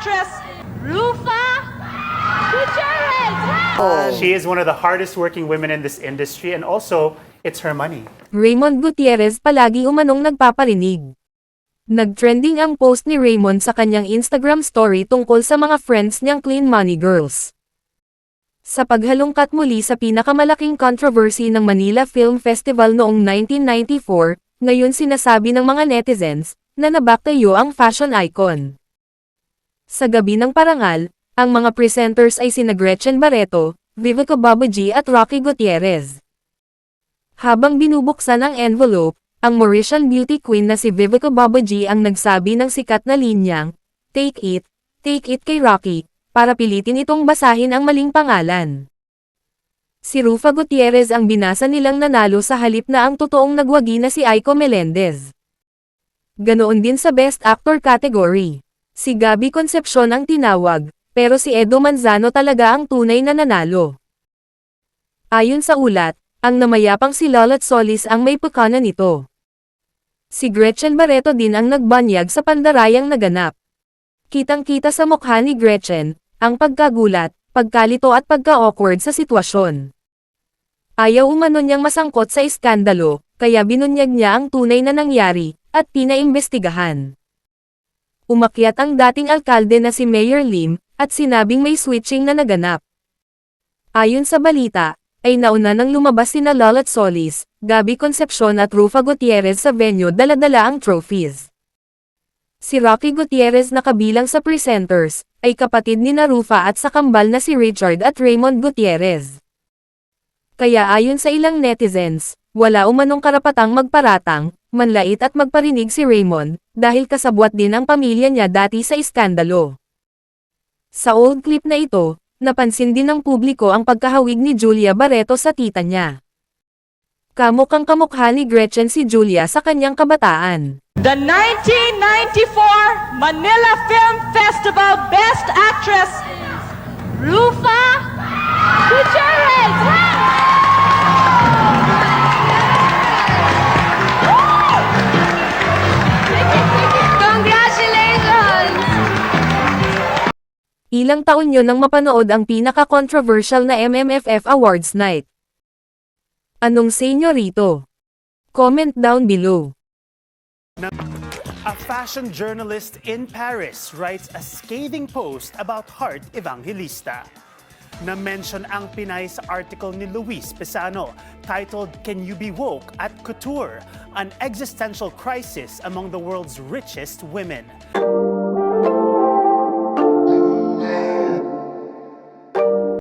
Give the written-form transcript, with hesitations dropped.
actress, Rufa Gutierrez. She is one of the hardest working women in this industry, and also, it's her money. Raymond Gutierrez palagi umanong nagpaparinig. Nagtrending ang post ni Raymond sa kanyang Instagram story tungkol sa mga friends niyang Clean Money Girls. Sa paghalungkat muli sa pinakamalaking controversy ng Manila Film Festival noong 1994, ngayon sinasabi ng mga netizens, na nabaktayo ang fashion icon. Sa gabi ng parangal, ang mga presenters ay sina Gretchen Barreto, Vivica Babaji at Rocky Gutierrez. Habang binubuksan ang envelope, ang Mauritian beauty queen na si Vivica Babaji ang nagsabi ng sikat na linyang, take it kay Rocky, para pilitin itong basahin ang maling pangalan. Si Rufa Gutierrez ang binasa nilang nanalo sa halip na ang totoong nagwagi na si Aiko Melendez. Ganoon din sa Best Actor category. Si Gabby Concepcion ang tinawag, pero si Edo Manzano talaga ang tunay na nanalo. Ayon sa ulat, ang namayapang si Lolat Solis ang may pagkana nito. Si Gretchen Barreto din ang nagbanyag sa pandarayang naganap. Kitang-kita sa mukha ni Gretchen, ang pagkagulat, pagkalito at pagka-awkward sa sitwasyon. Ayaw umano niyang masangkot sa iskandalo, kaya binunyag niya ang tunay na nangyari, at pinaimbestigahan. Umakyat ang dating alkalde na si Mayor Lim, at sinabing may switching na naganap. Ayon sa balita, ay nauna nang lumabas sina Lolat Solis, Gabby Concepcion at Rufa Gutierrez sa venue dala-dala ang trophies. Si Rocky Gutierrez na kabilang sa presenters, ay kapatid ni Rufa at sa kambal na si Richard at Raymond Gutierrez. Kaya ayon sa ilang netizens, wala umanong karapatang magparatang, manlait at magparinig si Raymond, dahil kasabwat din ang pamilya niya dati sa iskandalo. Sa old clip na ito, napansin din ng publiko ang pagkahawig ni Julia Barreto sa tita niya. Kamukhang kamukha ni Gretchen si Julia sa kanyang kabataan. The 1994 Manila Film Festival Best Actress, Rufa Gutierrez. Congratulations! Ilang taon yun nang mapanood ang pinaka-controversial na MMFF Awards Night. Anong say nyo rito? Comment down below. A fashion journalist in Paris writes a scathing post about Heart Evangelista. Na-mention ang Pinay sa article ni Luis Pisano titled Can You Be Woke at Couture? An Existential Crisis Among the World's Richest Women.